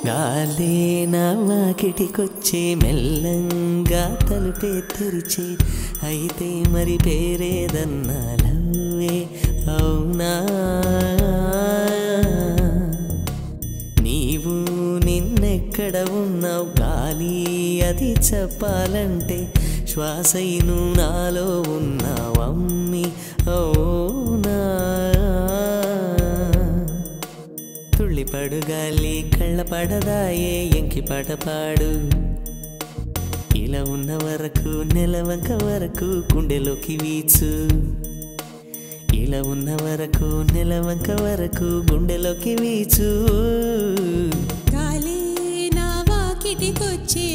గాలే నా వాకిటికొచ్చే మెల్లంగా తలుపే తెరిచే అయితే మరి పేరేదన్నా లవ్వే అవునా నీవు నిన్నెక్కడ ఉన్నావు గాలి అది చెప్పాలంటే శ్వాసైను నాలో ఉన్నావమ్మి అవునా తుళ్ళిపడు గాలి కళ్ళ పడదాయే ఎంకి పాట పాడు ఇలా ఉన్న వరకు నెలవంక వరకు గుండెలోకి వీచు ఇలా ఉన్న వరకు నెలవంక వరకు గుండెలోకి వీచు గాలి నా వాకిటికొచ్చే